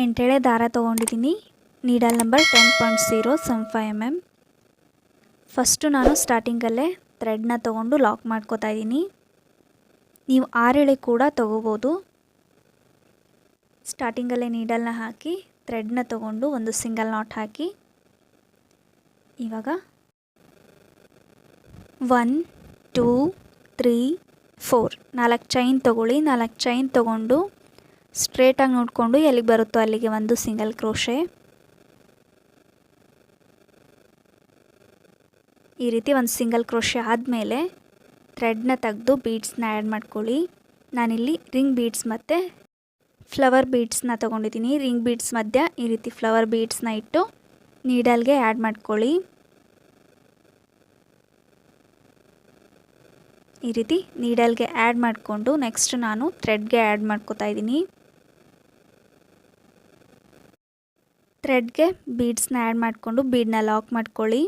ಎಂಟೆಳೆ ದಾರ ತೊಗೊಂಡಿದ್ದೀನಿ. Needle number 10.0 75 mm. First ನಾನು ಸ್ಟಾರ್ಟಿಂಗಲ್ಲೇ ಥ್ರೆಡ್ನ ತೊಗೊಂಡು ಲಾಕ್ ಮಾಡ್ಕೋತಾ ಇದ್ದೀನಿ. ನೀವು 6 ಎಳೆ ಕೂಡ ತೊಗೋಬೋದು. ಸ್ಟಾರ್ಟಿಂಗಲ್ಲೇ ನೀಡಲ್ನ ಹಾಕಿ ಥ್ರೆಡ್ನ ತೊಗೊಂಡು ಒಂದು ಸಿಂಗಲ್ ನಾಟ್ ಹಾಕಿ ಇವಾಗ 1 2 3 4 4 ಚೈನ್ ತೊಗೊಳ್ಳಿ. 4 ಚೈನ್ ತೊಗೊಂಡು ಸ್ಟ್ರೇಟಾಗಿ ನೋಡಿಕೊಂಡು ಎಲ್ಲಿಗೆ ಬರುತ್ತೋ ಅಲ್ಲಿಗೆ ಒಂದು ಸಿಂಗಲ್ ಕ್ರೋಶೆ. ಈ ರೀತಿ ಒಂದು ಸಿಂಗಲ್ ಕ್ರೋಶೆ ಆದಮೇಲೆ ಥ್ರೆಡ್ನ ತೆಗೆದು ಬೀಡ್ಸ್ನ ಆ್ಯಡ್ ಮಾಡ್ಕೊಳ್ಳಿ. ನಾನಿಲ್ಲಿ ರಿಂಗ್ ಬೀಡ್ಸ್ ಮತ್ತು ಫ್ಲವರ್ ಬೀಡ್ಸ್ನ ತೊಗೊಂಡಿದ್ದೀನಿ. ರಿಂಗ್ ಬೀಡ್ಸ್ ಮಧ್ಯ ಈ ರೀತಿ ಫ್ಲವರ್ ಬೀಡ್ಸ್ನ ಇಟ್ಟು ನೀಡಲ್ಗೆ ಆ್ಯಡ್ ಮಾಡ್ಕೊಳ್ಳಿ. ಈ ರೀತಿ ನೀಡಲ್ಗೆ ಆ್ಯಡ್ ಮಾಡಿಕೊಂಡು ನೆಕ್ಸ್ಟ್ ನಾನು ಥ್ರೆಡ್ಗೆ ಆ್ಯಡ್ ಮಾಡ್ಕೋತಾ ಇದ್ದೀನಿ. ಥ್ರೆಡ್ಗೆ ಬೀಡ್ಸ್ನ ಆ್ಯಡ್ ಮಾಡಿಕೊಂಡು ಬೀಡನ್ನ ಲಾಕ್ ಮಾಡ್ಕೊಳ್ಳಿ.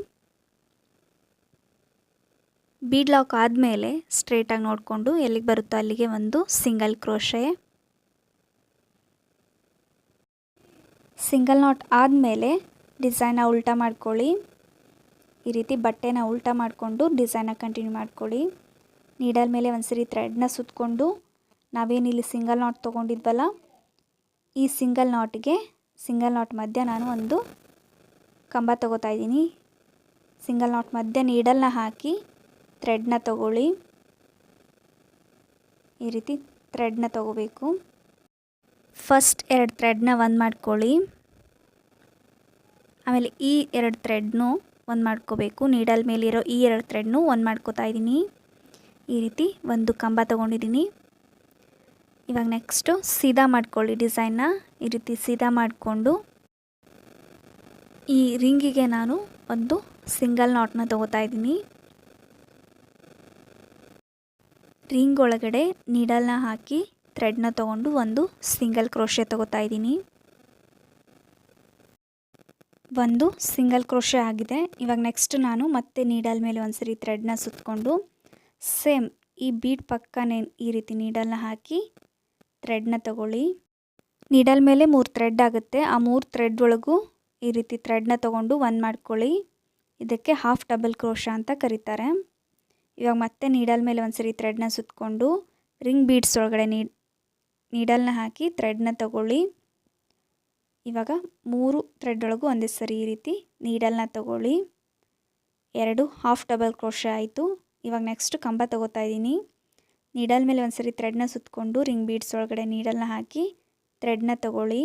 ಬೀಡ್ ಲಾಕ್ ಆದಮೇಲೆ ಸ್ಟ್ರೇಟಾಗಿ ನೋಡಿಕೊಂಡು ಎಲ್ಲಿಗೆ ಬರುತ್ತೋ ಅಲ್ಲಿಗೆ ಒಂದು ಸಿಂಗಲ್ ಕ್ರೋಶೆ. ಸಿಂಗಲ್ ನಾಟ್ ಆದಮೇಲೆ ಡಿಸೈನ್ನ ಉಲ್ಟಾ ಮಾಡ್ಕೊಳ್ಳಿ. ಈ ರೀತಿ ಬಟ್ಟೆನ ಉಲ್ಟಾ ಮಾಡಿಕೊಂಡು ಡಿಸೈನ್ನ ಕಂಟಿನ್ಯೂ ಮಾಡ್ಕೊಳ್ಳಿ. ನೀಡಲ್ ಮೇಲೆ ಒಂದ್ಸರಿ ಥ್ರೆಡ್ನ ಸುತ್ತಕೊಂಡು ನಾವೇನಿಲ್ಲಿ ಸಿಂಗಲ್ ನಾಟ್ ತೊಗೊಂಡಿದ್ವಲ್ಲ ಈ ಸಿಂಗಲ್ ನಾಟ್ ಮಧ್ಯ ನಾನು ಒಂದು ಕಂಬ ತೊಗೋತಾ ಇದ್ದೀನಿ. ಸಿಂಗಲ್ ನಾಟ್ ಮಧ್ಯ ನೀಡಲ್ನ ಹಾಕಿ ಥ್ರೆಡ್ನ ತೊಗೊಳ್ಳಿ. ಈ ರೀತಿ ಥ್ರೆಡ್ನ ತೊಗೋಬೇಕು. ಫಸ್ಟ್ 2 ಥ್ರೆಡ್ನ ಒಂದು ಮಾಡ್ಕೊಳ್ಳಿ. ಆಮೇಲೆ ಈ 2 ಥ್ರೆಡ್ನು ಒಂದು ಮಾಡ್ಕೋಬೇಕು. ನೀಡಲ್ ಮೇಲಿರೋ ಈ 2 ಥ್ರೆಡ್ನು ಒಂದು ಮಾಡ್ಕೋತಾ ಇದ್ದೀನಿ. ಈ ರೀತಿ ಒಂದು ಕಂಬ ತೊಗೊಂಡಿದ್ದೀನಿ. ಇವಾಗ ನೆಕ್ಸ್ಟು ಸೀದಾ ಮಾಡ್ಕೊಳ್ಳಿ. ಡಿಸೈನ್ನ ಈ ರೀತಿ ಸೀದಾ ಮಾಡಿಕೊಂಡು ಈ ರಿಂಗಿಗೆ ನಾನು ಒಂದು ಸಿಂಗಲ್ ನಾಟ್ನ ತೊಗೋತಾ ಇದ್ದೀನಿ. ರಿಂಗ್ ಒಳಗಡೆ ನೀಡಲ್ನ ಹಾಕಿ ಥ್ರೆಡ್ನ ತೊಗೊಂಡು ಒಂದು ಸಿಂಗಲ್ ಕ್ರೋಶೆ ತೊಗೋತಾ ಇದ್ದೀನಿ. ಒಂದು ಸಿಂಗಲ್ ಕ್ರೋಶೆ ಆಗಿದೆ. ಇವಾಗ ನೆಕ್ಸ್ಟ್ ನಾನು ಮತ್ತೆ ನೀಡಲ್ ಮೇಲೆ ಒಂದ್ಸರಿ ಥ್ರೆಡ್ನ ಸುತ್ತಕೊಂಡು ಸೇಮ್ ಈ ಬೀಡ್ ಪಕ್ಕನೇ ಈ ರೀತಿ ನೀಡಲ್ನ ಹಾಕಿ ಥ್ರೆಡ್ನ ತೊಗೊಳ್ಳಿ. ನೀಡಲ್ ಮೇಲೆ 3 ಥ್ರೆಡ್ ಆಗುತ್ತೆ. ಆ 3 ಥ್ರೆಡ್ ಒಳಗೂ ಈ ರೀತಿ ಥ್ರೆಡ್ನ ತೊಗೊಂಡು ಒಂದು ಮಾಡ್ಕೊಳ್ಳಿ. ಇದಕ್ಕೆ ಹಾಫ್ ಡಬಲ್ ಕ್ರೋಶ ಅಂತ ಕರೀತಾರೆ. ಇವಾಗ ಮತ್ತೆ ನೀಡಲ್ ಮೇಲೆ ಒಂದ್ಸರಿ ಥ್ರೆಡ್ನ ಸುತ್ತಕೊಂಡು ರಿಂಗ್ ಬೀಡ್ಸ್ ಒಳಗಡೆ ನೀಡಲ್ನ ಹಾಕಿ ಥ್ರೆಡ್ನ ತೊಗೊಳ್ಳಿ. ಇವಾಗ 3 ಥ್ರೆಡ್ ಒಳಗೂ ಒಂದೇ ಸರಿ ಈ ರೀತಿ ನೀಡಲ್ನ ತೊಗೊಳ್ಳಿ. 2 ಹಾಫ್ ಡಬಲ್ ಕ್ರೋಶ ಆಯಿತು. ಇವಾಗ ನೆಕ್ಸ್ಟ್ ಕಂಬ ತೊಗೋತಾ ಇದ್ದೀನಿ. ನೀಡಲ್ ಮೇಲೆ ಒಂದ್ಸರಿ ಥ್ರೆಡ್ನ ಸುತ್ತಕೊಂಡು ರಿಂಗ್ ಬೀಡ್ಸ್ ಒಳಗಡೆ ನೀಡಲ್ನ ಹಾಕಿ ಥ್ರೆಡ್ನ ತೊಗೊಳ್ಳಿ.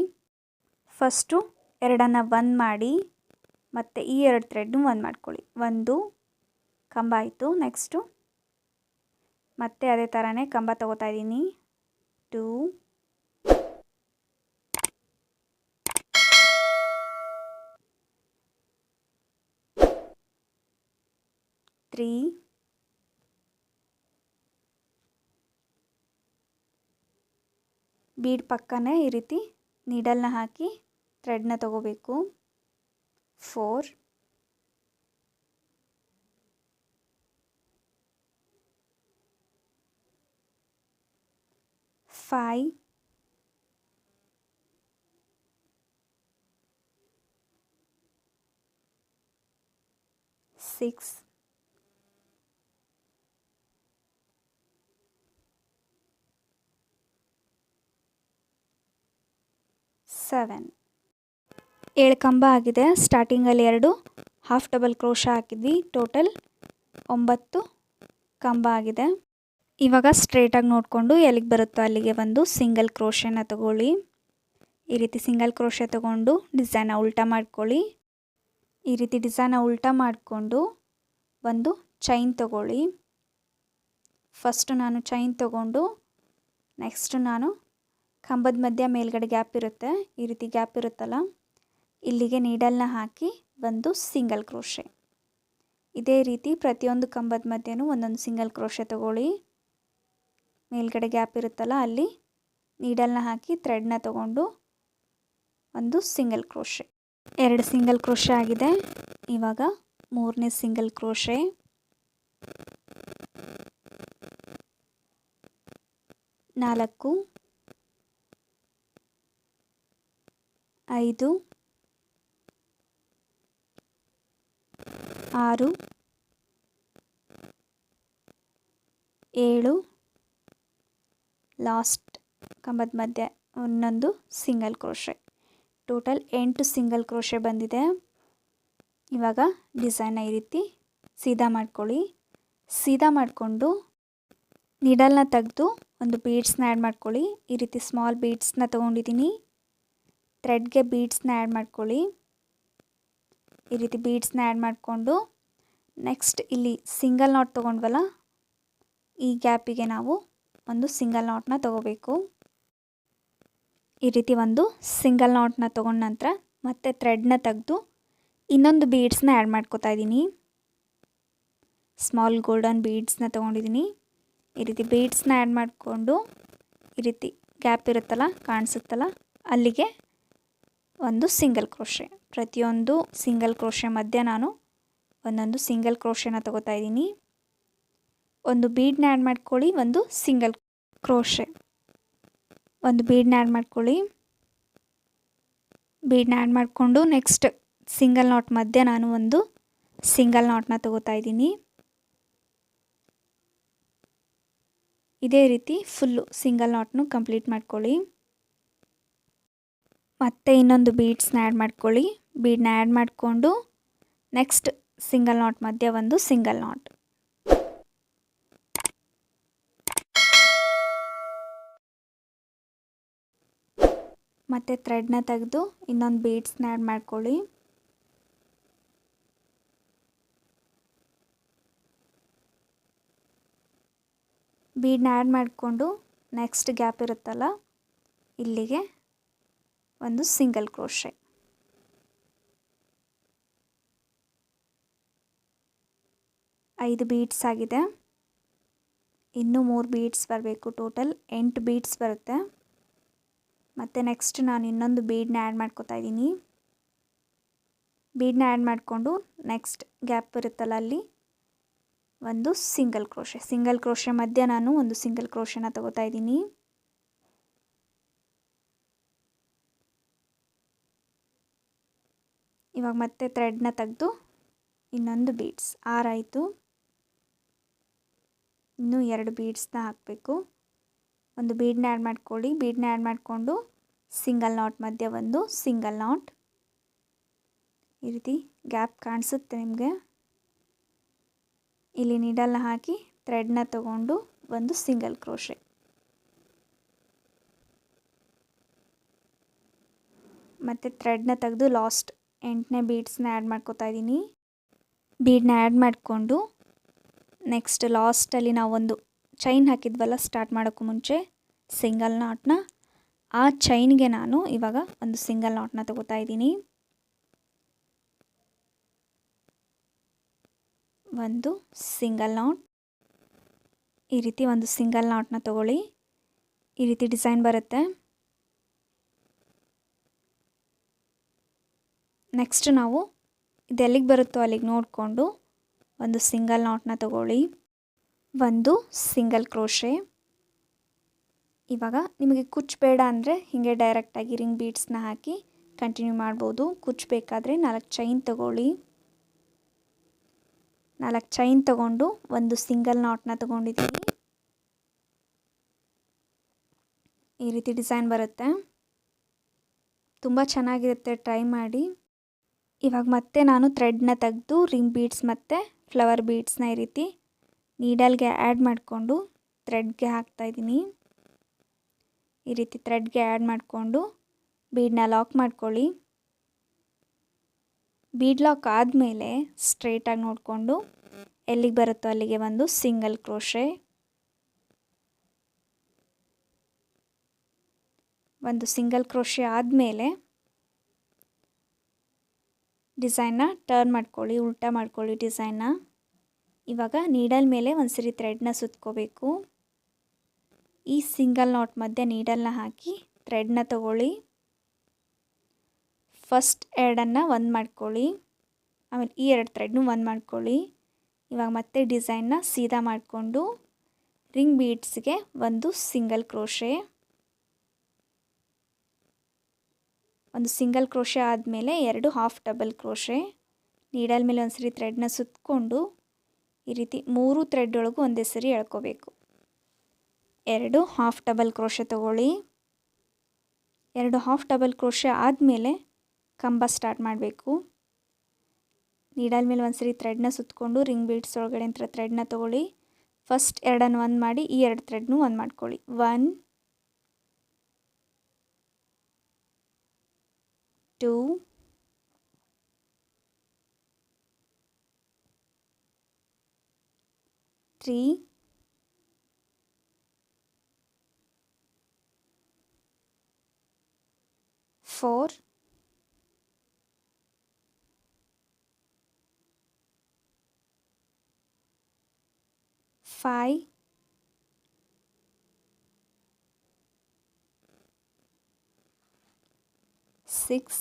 ಫಸ್ಟು 2 ಒಂದು ಮಾಡಿ ಮತ್ತು ಈ 2 ಥ್ರೆಡ್ನು ಒಂದು ಮಾಡ್ಕೊಳ್ಳಿ. ಒಂದು ಕಂಬ ಆಯಿತು. ನೆಕ್ಸ್ಟು ಮತ್ತೆ ಅದೇ ಥರನೇ ಕಂಬ ತೊಗೋತಾ ಇದ್ದೀನಿ. 2 3 ಬೀಡ್ ಪಕ್ಕನೇ ಈ ರೀತಿ ನೀಡಲ್ನ ಹಾಕಿ ಥ್ರೆಡ್ನ ತೊಗೋಬೇಕು. 4 5 6 7 7 ಕಂಬ ಆಗಿದೆ. ಸ್ಟಾರ್ಟಿಂಗಲ್ಲಿ 2 ಹಾಫ್ ಡಬಲ್ ಕ್ರೋಶ ಹಾಕಿದ್ವಿ. ಟೋಟಲ್ 9 ಕಂಬ ಆಗಿದೆ. ಇವಾಗ ಸ್ಟ್ರೇಟಾಗಿ ನೋಡಿಕೊಂಡು ಎಲ್ಲಿಗೆ ಬರುತ್ತೋ ಅಲ್ಲಿಗೆ ಒಂದು ಸಿಂಗಲ್ ಕ್ರೋಶೆನ ತಗೊಳ್ಳಿ. ಈ ರೀತಿ ಸಿಂಗಲ್ ಕ್ರೋಶೆ ತಗೊಂಡು ಡಿಸೈನ ಉಲ್ಟಾ ಮಾಡ್ಕೊಳ್ಳಿ. ಈ ರೀತಿ ಡಿಸೈನ ಉಲ್ಟಾ ಮಾಡಿಕೊಂಡು ಒಂದು ಚೈನ್ ತಗೊಳ್ಳಿ. ಫಸ್ಟು ನಾನು ಚೈನ್ ತಗೊಂಡು ನೆಕ್ಸ್ಟು ನಾನು ಕಂಬದ ಮಧ್ಯ ಮೇಲ್ಗಡೆ ಗ್ಯಾಪ್ ಇರುತ್ತೆ. ಈ ರೀತಿ ಗ್ಯಾಪ್ ಇರುತ್ತಲ್ಲ ಇಲ್ಲಿಗೆ ನೀಡಲ್ನ ಹಾಕಿ ಒಂದು ಸಿಂಗಲ್ ಕ್ರೋಶೆ. ಇದೇ ರೀತಿ ಪ್ರತಿಯೊಂದು ಕಂಬದ ಮಧ್ಯೆನೂ ಒಂದೊಂದು ಸಿಂಗಲ್ ಕ್ರೋಶೆ ತಗೊಳ್ಳಿ. ಮೇಲ್ಗಡೆ ಗ್ಯಾಪ್ ಇರುತ್ತಲ್ಲ ಅಲ್ಲಿ ನೀಡಲ್ನ ಹಾಕಿ ಥ್ರೆಡ್ನ ತೊಗೊಂಡು ಒಂದು ಸಿಂಗಲ್ ಕ್ರೋಶೆ. 2 ಸಿಂಗಲ್ ಕ್ರೋಶೆ ಆಗಿದೆ. ಇವಾಗ 3ನೇ ಸಿಂಗಲ್ ಕ್ರೋಶೆ. 4 5 6 7 ಲಾಸ್ಟ್ ಕಂಬದ ಮಧ್ಯೆ ಇನ್ನೊಂದು single crochet. Total 8 single crochet ಬಂದಿದೆ. ಇವಾಗ ಡಿಸೈನ್ನ ಈ ರೀತಿ ಸೀದಾ ಮಾಡ್ಕೊಳ್ಳಿ. ಸೀದಾ ಮಾಡಿಕೊಂಡು ನೀಡಲ್ನ ತೆಗೆದು ಒಂದು ಬೀಡ್ಸ್ನ ಆ್ಯಡ್ ಮಾಡ್ಕೊಳ್ಳಿ. ಈ ರೀತಿ ಸ್ಮಾಲ್ ಬೀಡ್ಸ್ನ ತೊಗೊಂಡಿದ್ದೀನಿ. ಥ್ರೆಡ್ಗೆ ಬೀಡ್ಸ್ನ ಆ್ಯಡ್ ಮಾಡ್ಕೊಳ್ಳಿ. ಈ ರೀತಿ ಬೀಡ್ಸ್ನ ಆ್ಯಡ್ ಮಾಡಿಕೊಂಡು ನೆಕ್ಸ್ಟ್ ಇಲ್ಲಿ ಸಿಂಗಲ್ ನಾಟ್ ತೊಗೊಂಡ್ವಲ್ಲ, ಈ ಗ್ಯಾಪಿಗೆ ನಾವು ಒಂದು ಸಿಂಗಲ್ ನಾಟ್ನ ತೊಗೋಬೇಕು. ಈ ರೀತಿ ಒಂದು ಸಿಂಗಲ್ ನಾಟ್ನ ತೊಗೊಂಡ ನಂತರ ಮತ್ತೆ ಥ್ರೆಡ್ನ ತೆಗೆದು ಇನ್ನೊಂದು ಬೀಡ್ಸ್ನ ಆ್ಯಡ್ ಮಾಡ್ಕೋತಾ ಇದ್ದೀನಿ. ಸ್ಮಾಲ್ ಗೋಲ್ಡನ್ ಬೀಡ್ಸ್ನ ತೊಗೊಂಡಿದ್ದೀನಿ. ಈ ರೀತಿ ಬೀಡ್ಸ್ನ ಆ್ಯಡ್ ಮಾಡಿಕೊಂಡು ಈ ರೀತಿ ಗ್ಯಾಪ್ ಇರುತ್ತಲ್ಲ, ಕಾಣಿಸುತ್ತಲ್ಲ, ಅಲ್ಲಿಗೆ ಒಂದು ಸಿಂಗಲ್ ಕ್ರೋಶೆ. ಪ್ರತಿಯೊಂದು ಸಿಂಗಲ್ ಕ್ರೋಶೆ ಮಧ್ಯೆ ನಾನು ಒಂದೊಂದು ಸಿಂಗಲ್ ಕ್ರೋಶೆನ ತೊಗೋತಾ ಇದ್ದೀನಿ. ಒಂದು ಬೀಡ್ನ ಆ್ಯಡ್ ಮಾಡ್ಕೊಳ್ಳಿ, ಒಂದು ಸಿಂಗಲ್ ಕ್ರೋಶೆ. ಒಂದು ಬೀಡ್ನ ಆ್ಯಡ್ ಮಾಡ್ಕೊಳ್ಳಿ. ಬೀಡ್ನ ಆ್ಯಡ್ ಮಾಡಿಕೊಂಡು ನೆಕ್ಸ್ಟ್ ಸಿಂಗಲ್ ನಾಟ್ ಮಧ್ಯೆ ನಾನು ಒಂದು ಸಿಂಗಲ್ ನಾಟ್ನ ತೊಗೋತಾ ಇದ್ದೀನಿ. ಇದೇ ರೀತಿ ಫುಲ್ಲು ಸಿಂಗಲ್ ನಾಟ್ನು ಕಂಪ್ಲೀಟ್ ಮಾಡ್ಕೊಳ್ಳಿ. ಮತ್ತೆ ಇನ್ನೊಂದು ಬೀಡ್ಸ್ನ ಆ್ಯಡ್ ಮಾಡ್ಕೊಳ್ಳಿ. ಬೀಡ್ನ ಆ್ಯಡ್ ಮಾಡಿಕೊಂಡು ನೆಕ್ಸ್ಟ್ ಸಿಂಗಲ್ ನಾಟ್ ಮಧ್ಯೆ ಒಂದು ಸಿಂಗಲ್ ನಾಟ್. ಮತ್ತು ಥ್ರೆಡ್ನ ತೆಗೆದು ಇನ್ನೊಂದು ಬೀಡ್ಸ್ನ ಆ್ಯಡ್ ಮಾಡ್ಕೊಳ್ಳಿ. ಬೀಡ್ನ ಆ್ಯಡ್ ಮಾಡಿಕೊಂಡು ನೆಕ್ಸ್ಟ್ ಗ್ಯಾಪ್ ಇರುತ್ತಲ್ಲ, ಇಲ್ಲಿಗೆ ಒಂದು ಸಿಂಗಲ್ ಕ್ರೋಶೆ. ಐದು ಬೀಡ್ಸ್ ಆಗಿದೆ. ಇನ್ನೂ 3 ಬೀಡ್ಸ್ ಬರಬೇಕು. ಟೋಟಲ್ 8 ಬೀಡ್ಸ್ ಬರುತ್ತೆ. ಮತ್ತು ನೆಕ್ಸ್ಟ್ ನಾನು ಇನ್ನೊಂದು ಬೀಡ್ನ ಆ್ಯಡ್ ಮಾಡ್ಕೋತಾ ಇದ್ದೀನಿ. ಬೀಡ್ನ ಆ್ಯಡ್ ಮಾಡಿಕೊಂಡು ನೆಕ್ಸ್ಟ್ ಗ್ಯಾಪ್ ಇರುತ್ತಲ್ಲ, ಅಲ್ಲಿ ಒಂದು ಸಿಂಗಲ್ ಕ್ರೋಶೆ. ಸಿಂಗಲ್ ಕ್ರೋಶೆ ಮಧ್ಯೆ ನಾನು ಒಂದು ಸಿಂಗಲ್ ಕ್ರೋಶೆನ ತಗೋತಾ ಇದ್ದೀನಿ. ಇವಾಗ ಮತ್ತೆ ಥ್ರೆಡ್ನ ತೆಗೆದು ಇನ್ನೊಂದು ಬೀಡ್ಸ್ 6 ಆಯಿತು. ಇನ್ನೂ 2 ಬೀಡ್ಸ್ನ ಹಾಕಬೇಕು. ಒಂದು ಬೀಡ್ನ ಆ್ಯಡ್ ಮಾಡ್ಕೊಳ್ಳಿ. ಬೀಡ್ನ ಆ್ಯಡ್ ಮಾಡಿಕೊಂಡು ಸಿಂಗಲ್ ನಾಟ್ ಮಧ್ಯೆ ಒಂದು ಸಿಂಗಲ್ ನಾಟ್. ಈ ರೀತಿ ಗ್ಯಾಪ್ ಕಾಣಿಸುತ್ತೆ ನಿಮಗೆ. ಇಲ್ಲಿ ನೀಡಲ್ನ ಹಾಕಿ ಥ್ರೆಡ್ನ ತಗೊಂಡು ಒಂದು ಸಿಂಗಲ್ ಕ್ರೋಶೆ. ಮತ್ತು ಥ್ರೆಡ್ನ ತೆಗೆದು ಲಾಸ್ಟ್ 8ನೇ ಬೀಡ್ಸ್ನ ಆ್ಯಡ್ ಮಾಡ್ಕೋತಾ ಇದ್ದೀನಿ. ಬೀಡ್ನ ಆ್ಯಡ್ ಮಾಡಿಕೊಂಡು ನೆಕ್ಸ್ಟ್ ಲಾಸ್ಟಲ್ಲಿ ನಾವೊಂದು ಚೈನ್ ಹಾಕಿದ್ವಲ್ಲ ಸ್ಟಾರ್ಟ್ ಮಾಡೋಕ್ಕೂ ಮುಂಚೆ ಸಿಂಗಲ್ ನಾಟ್ನ, ಆ ಚೈನ್ಗೆ ನಾನು ಇವಾಗ ಒಂದು ಸಿಂಗಲ್ ನಾಟ್ನ ತಗೋತಾ ಇದ್ದೀನಿ. ಒಂದು ಸಿಂಗಲ್ ನಾಟ್. ಈ ರೀತಿ ಒಂದು ಸಿಂಗಲ್ ನಾಟ್ನ ತಗೊಳ್ಳಿ. ಈ ರೀತಿ ಡಿಸೈನ್ ಬರುತ್ತೆ. ನೆಕ್ಸ್ಟ್ ನಾವು ಇದೆಲ್ಲಿಗೆ ಬರುತ್ತೋ ಅಲ್ಲಿಗೆ ನೋಡಿಕೊಂಡು ಒಂದು ಸಿಂಗಲ್ ನಾಟ್ನ ತಗೊಳ್ಳಿ. ಒಂದು ಸಿಂಗಲ್ ಕ್ರೋಶೆ. ಇವಾಗ ನಿಮಗೆ ಕುಚ್ಚು ಬೇಡ ಅಂದರೆ ಹೀಗೆ ಡೈರೆಕ್ಟಾಗಿ ರಿಂಗ್ ಬೀಡ್ಸ್ನ ಹಾಕಿ ಕಂಟಿನ್ಯೂ ಮಾಡ್ಬೋದು. ಕುಚ್ಚು ಬೇಕಾದರೆ 4 ಚೈನ್ ತಗೊಳ್ಳಿ. 4 ಚೈನ್ ತಗೊಂಡು ಒಂದು ಸಿಂಗಲ್ ನಾಟ್ನ ತಗೊಂಡಿದ್ದೀನಿ. ಈ ರೀತಿ ಡಿಸೈನ್ ಬರುತ್ತೆ. ತುಂಬ ಚೆನ್ನಾಗಿರುತ್ತೆ, ಟ್ರೈ ಮಾಡಿ. ಇವಾಗ ಮತ್ತೆ ನಾನು ಥ್ರೆಡ್ನ ತೆಗೆದು ರಿಂಗ್ ಬೀಡ್ಸ್ ಮತ್ತು ಫ್ಲವರ್ ಬೀಡ್ಸ್ನ ಈ ರೀತಿ ನೀಡಲ್ಗೆ ಆ್ಯಡ್ ಮಾಡಿಕೊಂಡು ಥ್ರೆಡ್ಗೆ ಹಾಕ್ತಾಯಿದ್ದೀನಿ. ಈ ರೀತಿ ಥ್ರೆಡ್ಗೆ ಆ್ಯಡ್ ಮಾಡಿಕೊಂಡು ಬೀಡನ್ನ ಲಾಕ್ ಮಾಡ್ಕೊಳ್ಳಿ. ಬೀಡ್ ಲಾಕ್ ಆದಮೇಲೆ ಸ್ಟ್ರೇಟಾಗಿ ನೋಡಿಕೊಂಡು ಎಲ್ಲಿಗೆ ಬರುತ್ತೋ ಅಲ್ಲಿಗೆ ಒಂದು ಸಿಂಗಲ್ ಕ್ರೋಶೆ. ಒಂದು ಸಿಂಗಲ್ ಕ್ರೋಶೆ ಆದಮೇಲೆ ಡಿಸೈನ್ನ ಟರ್ನ್ ಮಾಡ್ಕೊಳ್ಳಿ, ಉಲ್ಟಾ ಮಾಡ್ಕೊಳ್ಳಿ ಡಿಸೈನ್ನ. ಇವಾಗ ನೀಡಲ್ ಮೇಲೆ ಒಂದು ಸರಿ ಥ್ರೆಡ್ನ ಸುತ್ಕೋಬೇಕು. ಈ ಸಿಂಗಲ್ ನಾಟ್ ಮಧ್ಯೆ ನೀಡಲ್ನ ಹಾಕಿ ಥ್ರೆಡ್ನ ತಗೊಳ್ಳಿ. ಫಸ್ಟ್ 2 ಒಂದು ಮಾಡ್ಕೊಳ್ಳಿ, ಆಮೇಲೆ ಈ 2 ಥ್ರೆಡ್ನು ಒಂದು ಮಾಡ್ಕೊಳ್ಳಿ. ಇವಾಗ ಮತ್ತೆ ಡಿಸೈನ್ನ ಸೀದಾ ಮಾಡಿಕೊಂಡು ರಿಂಗ್ ಬೀಡ್ಸ್ಗೆ ಒಂದು ಸಿಂಗಲ್ ಕ್ರೋಶೆ. ಒಂದು ಸಿಂಗಲ್ ಕ್ರೋಶೆ ಆದಮೇಲೆ 2 ಹಾಫ್ ಡಬಲ್ ಕ್ರೋಶೆ, ನೀಡಲ್ ಮೇಲೆ ಒಂದು ಸರಿ ಥ್ರೆಡ್ನ ಸುತ್ತಕೊಂಡು ಈ ರೀತಿ 3 ಥ್ರೆಡ್ ಒಳಗೂ ಒಂದೇ ಸರಿ ಎಳ್ಕೋಬೇಕು. 2 ಹಾಫ್ ಡಬಲ್ ಕ್ರೋಶೆ ತಗೊಳ್ಳಿ. 2 ಹಾಫ್ ಡಬಲ್ ಕ್ರೋಶೆ ಆದಮೇಲೆ ಕಂಬ ಸ್ಟಾರ್ಟ್ ಮಾಡಬೇಕು. ನೀಡಲ್ ಮೇಲೆ ಒಂದು ಸರಿ ಥ್ರೆಡ್ನ ಸುತ್ತಕೊಂಡು ರಿಂಗ್ ಬೀಡ್ಸ್ ಒಳಗಡೆ ಅಂತ ಥ್ರೆಡ್ನ ತಗೊಳ್ಳಿ. ಫಸ್ಟ್ ಎರಡನ್ನು ಒಂದು ಮಾಡಿ ಈ 2 ಥ್ರೆಡ್ನು ಒಂದು ಮಾಡ್ಕೊಳ್ಳಿ. 1 2 3 4 5 6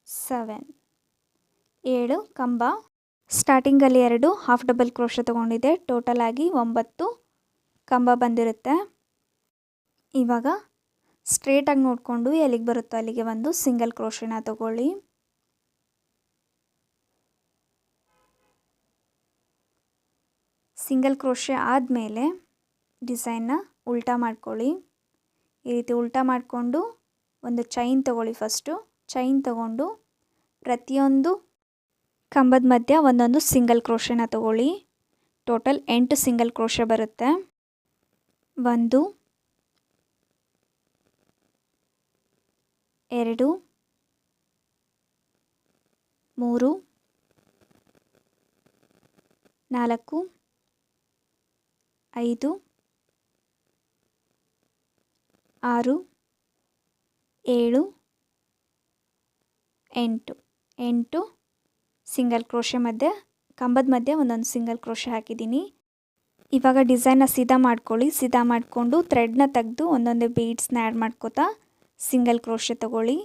7 7 ಕಂಬ. ಸ್ಟಾರ್ಟಿಂಗಲ್ಲಿ 2 ಹಾಫ್ ಡಬಲ್ ಕ್ರೋಶೆ ತೊಗೊಂಡಿದ್ದೆ. ಟೋಟಲ್ ಆಗಿ 9 ಕಂಬ ಬಂದಿರುತ್ತೆ. ಇವಾಗ ಸ್ಟ್ರೇಟಾಗಿ ನೋಡಿಕೊಂಡು ಎಲ್ಲಿಗೆ ಬರುತ್ತೋ ಅಲ್ಲಿಗೆ ಒಂದು ಸಿಂಗಲ್ ಕ್ರೋಶೆನ ತಗೊಳ್ಳಿ. ಸಿಂಗಲ್ ಕ್ರೋಶೆ ಆದಮೇಲೆ ಡಿಸೈನ್ನ ಉಲ್ಟಾ ಮಾಡ್ಕೊಳ್ಳಿ. ಈ ರೀತಿ ಉಲ್ಟಾ ಮಾಡಿಕೊಂಡು ಒಂದು ಚೈನ್ ತಗೊಳ್ಳಿ. ಫಸ್ಟು ಚೈನ್ ತಗೊಂಡು ಪ್ರತಿಯೊಂದು ಕಂಬದ ಮಧ್ಯ ಒಂದೊಂದು ಸಿಂಗಲ್ ಕ್ರೋಶೆನ ತಗೊಳ್ಳಿ. ಟೋಟಲ್ 8 ಸಿಂಗಲ್ ಕ್ರೋಶೆ ಬರುತ್ತೆ. 1 2 3 4 5 6 7 8 ಸಿಂಗಲ್ ಕ್ರೋಶೆ ಮಧ್ಯೆ ಕಂಬದ ಮಧ್ಯೆ ಒಂದೊಂದು ಸಿಂಗಲ್ ಕ್ರೋಶೆ ಹಾಕಿದ್ದೀನಿ. ಇವಾಗ ಡಿಸೈನ್ನ ಸೀದಾ ಮಾಡ್ಕೊಳ್ಳಿ. ಸೀದಾ ಮಾಡಿಕೊಂಡು ಥ್ರೆಡ್ನ ತೆಗೆದು ಒಂದೊಂದೇ ಬೀಡ್ಸ್ನ ಆ್ಯಡ್ ಮಾಡ್ಕೋತಾ ಸಿಂಗಲ್ ಕ್ರೋಶೆ ತಗೊಳ್ಳಿ.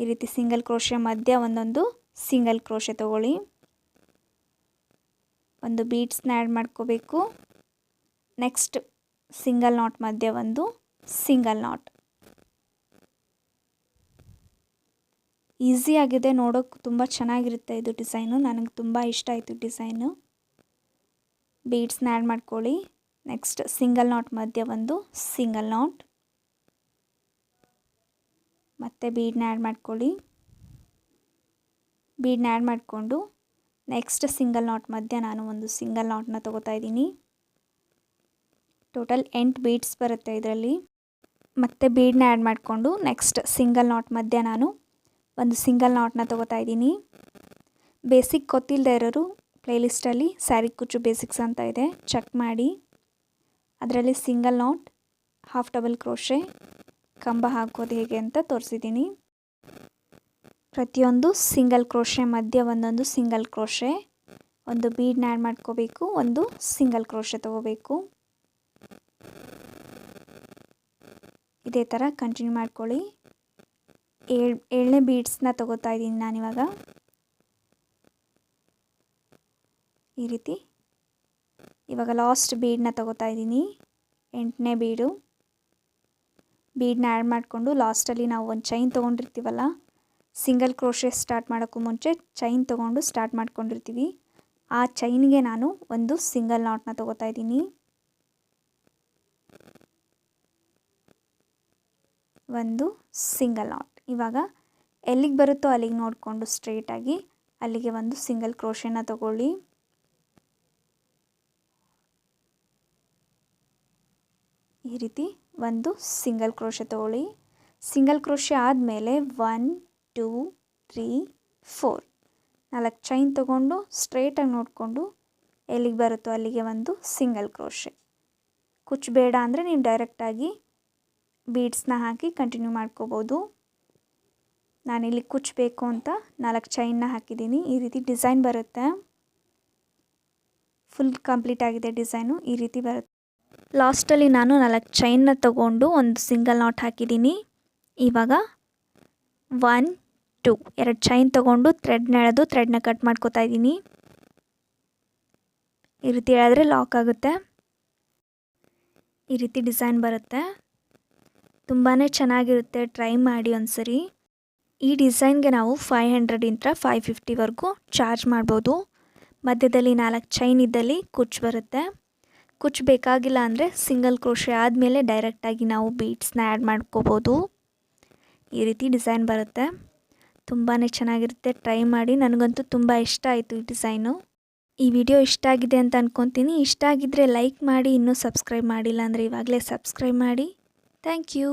ಈ ರೀತಿ ಸಿಂಗಲ್ ಕ್ರೋಶೆ ಮಧ್ಯ ಒಂದೊಂದು ಸಿಂಗಲ್ ಕ್ರೋಶೆ ತಗೊಳ್ಳಿ. ಒಂದು ಬೀಡ್ಸ್ನ ಆ್ಯಡ್ ಮಾಡ್ಕೋಬೇಕು. ನೆಕ್ಸ್ಟ್ ಸಿಂಗಲ್ ನಾಟ್ ಮಧ್ಯೆ ಒಂದು ಸಿಂಗಲ್ ನಾಟ್. ಈಸಿಯಾಗಿದೆ, ನೋಡೋಕ್ಕೆ ತುಂಬ ಚೆನ್ನಾಗಿರುತ್ತೆ ಇದು ಡಿಸೈನು. ನನಗೆ ತುಂಬ ಇಷ್ಟ ಆಯಿತು ಡಿಸೈನು. ಬೀಡ್ಸ್ನ ಆ್ಯಡ್ ಮಾಡ್ಕೊಳ್ಳಿ. ನೆಕ್ಸ್ಟ್ ಸಿಂಗಲ್ ನಾಟ್ ಮಧ್ಯೆ ಒಂದು ಸಿಂಗಲ್ ನಾಟ್, ಮತ್ತು ಬೀಡ್ನ ಆ್ಯಡ್ ಮಾಡ್ಕೊಳ್ಳಿ. ಬೀಡ್ನ ಆ್ಯಡ್ ಮಾಡಿಕೊಂಡು ನೆಕ್ಸ್ಟ್ ಸಿಂಗಲ್ ನಾಟ್ ಮಧ್ಯೆ ನಾನು ಒಂದು ಸಿಂಗಲ್ ನಾಟ್ನ ತೊಗೋತಾ ಇದ್ದೀನಿ. ಟೋಟಲ್ 8 ಬೀಡ್ಸ್ ಬರುತ್ತೆ ಇದರಲ್ಲಿ. ಮತ್ತು ಬೀಡ್ನ ಆ್ಯಡ್ ಮಾಡಿಕೊಂಡು ನೆಕ್ಸ್ಟ್ ಸಿಂಗಲ್ ನಾಟ್ ಮಧ್ಯೆ ನಾನು ಒಂದು ಸಿಂಗಲ್ ನಾಟ್ನ ತೊಗೋತಾ ಇದ್ದೀನಿ. ಬೇಸಿಕ್ ಗೊತ್ತಿಲ್ಲದೆ ಇರೋರು ಪ್ಲೇಲಿಸ್ಟಲ್ಲಿ ಸ್ಯಾರಿ ಕುಚ್ಚು ಬೇಸಿಕ್ಸ್ ಅಂತ ಇದೆ, ಚೆಕ್ ಮಾಡಿ. ಅದರಲ್ಲಿ single not, half double crochet, ಕಂಬ ಹಾಕೋದು ಹೇಗೆ ಅಂತ ತೋರಿಸಿದ್ದೀನಿ. ಪ್ರತಿಯೊಂದು ಸಿಂಗಲ್ ಕ್ರೋಶೆ ಮಧ್ಯೆ ಒಂದೊಂದು ಸಿಂಗಲ್ ಕ್ರೋಶೆ, ಒಂದು ಬೀಡ್ನ ಆ್ಯಡ್ ಮಾಡ್ಕೋಬೇಕು, ಒಂದು ಸಿಂಗಲ್ ಕ್ರೋಶೆ ತೊಗೋಬೇಕು. ಇದೇ ಥರ ಕಂಟಿನ್ಯೂ ಮಾಡ್ಕೊಳ್ಳಿ. 7ನೇ ಬೀಡ್ಸ್ನ ತೊಗೋತಾ ಇದ್ದೀನಿ ನಾನಿವಾಗ. ಈ ರೀತಿ ಇವಾಗ ಲಾಸ್ಟ್ ಬೀಡನ್ನ ತೊಗೋತಾ ಇದ್ದೀನಿ, 8ನೇ ಬೀಡು. ಬೀಡನ್ನ ಆ್ಯಡ್ ಮಾಡಿಕೊಂಡು ಲಾಸ್ಟಲ್ಲಿ ನಾವು ಒಂದು ಚೈನ್ ತೊಗೊಂಡಿರ್ತೀವಲ್ಲ, ಸಿಂಗಲ್ ಕ್ರೋಶೆ ಸ್ಟಾರ್ಟ್ ಮಾಡೋಕ್ಕೂ ಮುಂಚೆ ಚೈನ್ ತೊಗೊಂಡು ಸ್ಟಾರ್ಟ್ ಮಾಡ್ಕೊಂಡಿರ್ತೀವಿ. ಆ ಚೈನ್ಗೆ ನಾನು ಒಂದು ಸಿಂಗಲ್ ನಾಟ್ನ ತೊಗೋತಾ ಇದ್ದೀನಿ. ಒಂದು ಸಿಂಗಲ್ ನಾಟ್. ಇವಾಗ ಎಲ್ಲಿಗೆ ಬರುತ್ತೋ ಅಲ್ಲಿಗೆ ನೋಡಿಕೊಂಡು ಸ್ಟ್ರೇಟಾಗಿ ಅಲ್ಲಿಗೆ ಒಂದು ಸಿಂಗಲ್ ಕ್ರೋಶೆನ ತಗೊಳ್ಳಿ. ಈ ರೀತಿ ಒಂದು ಸಿಂಗಲ್ ಕ್ರೋಶೆ ತಗೊಳ್ಳಿ. ಸಿಂಗಲ್ ಕ್ರೋಶೆ ಆದಮೇಲೆ 1 2 3 4 4 ಚೈನ್ ತೊಗೊಂಡು ಸ್ಟ್ರೇಟಾಗಿ ನೋಡಿಕೊಂಡು ಎಲ್ಲಿಗೆ ಬರುತ್ತೋ ಅಲ್ಲಿಗೆ ಒಂದು ಸಿಂಗಲ್ ಕ್ರೋಶೆ. ಕುಚ್ಚು ಬೇಡ ಅಂದರೆ ನೀವು ಡೈರೆಕ್ಟಾಗಿ ಬೀಡ್ಸ್ನ ಹಾಕಿ ಕಂಟಿನ್ಯೂ ಮಾಡ್ಕೋಬೋದು. ನಾನಿಲ್ಲಿ ಕುಚ್ಚು ಬೇಕು ಅಂತ 4 ಚೈನ್ನ ಹಾಕಿದ್ದೀನಿ. ಈ ರೀತಿ ಡಿಸೈನ್ ಬರುತ್ತೆ. ಫುಲ್ ಕಂಪ್ಲೀಟ್ ಆಗಿದೆ ಡಿಸೈನು. ಈ ರೀತಿ ಬರುತ್ತೆ. ಲಾಸ್ಟಲ್ಲಿ ನಾನು 4 ಚೈನ್ನ ತಗೊಂಡು ಒಂದು ಸಿಂಗಲ್ ನಾಟ್ ಹಾಕಿದ್ದೀನಿ. ಇವಾಗ 1 2 2 ಚೈನ್ ತೊಗೊಂಡು ಥ್ರೆಡ್ನ ಎಳೆದು ಥ್ರೆಡ್ನ ಕಟ್ ಮಾಡ್ಕೋತಾ ಇದ್ದೀನಿ. ಈ ರೀತಿ ಎಳೆದ್ರೆ ಲಾಕ್ ಆಗುತ್ತೆ. ಈ ರೀತಿ ಡಿಸೈನ್ ಬರುತ್ತೆ. ತುಂಬಾ ಚೆನ್ನಾಗಿರುತ್ತೆ, ಟ್ರೈ ಮಾಡಿ ಒಂದ್ಸರಿ. ಈ ಡಿಸೈನ್ಗೆ ನಾವು 500 550ವರೆಗೂ ಚಾರ್ಜ್ ಮಾಡ್ಬೋದು. ಮಧ್ಯದಲ್ಲಿ 4 ಚೈನ್ ಇದ್ದಲ್ಲಿ ಕುಚ್ಚು ಬರುತ್ತೆ. ಕುಚ್ಚು ಬೇಕಾಗಿಲ್ಲ ಅಂದರೆ ಸಿಂಗಲ್ ಕ್ರೋಶೆ ಆದಮೇಲೆ ಡೈರೆಕ್ಟಾಗಿ ನಾವು ಬೀಡ್ಸ್ನ ಆ್ಯಡ್ ಮಾಡ್ಕೋಬೋದು. ಈ ರೀತಿ ಡಿಸೈನ್ ಬರುತ್ತೆ. ತುಂಬಾ ಚೆನ್ನಾಗಿರುತ್ತೆ, ಟ್ರೈ ಮಾಡಿ. ನನಗಂತೂ ತುಂಬ ಇಷ್ಟ ಆಯಿತು ಈ ಡಿಸೈನು. ಈ ವಿಡಿಯೋ ಇಷ್ಟ ಆಗಿದೆ ಅಂತ ಅಂದ್ಕೊತೀನಿ. ಇಷ್ಟ ಆಗಿದ್ದರೆ ಲೈಕ್ ಮಾಡಿ, ಇನ್ನೂ ಸಬ್ಸ್ಕ್ರೈಬ್ ಮಾಡಿಲ್ಲ ಅಂದರೆ ಇವಾಗಲೇ ಸಬ್ಸ್ಕ್ರೈಬ್ ಮಾಡಿ. Thank you.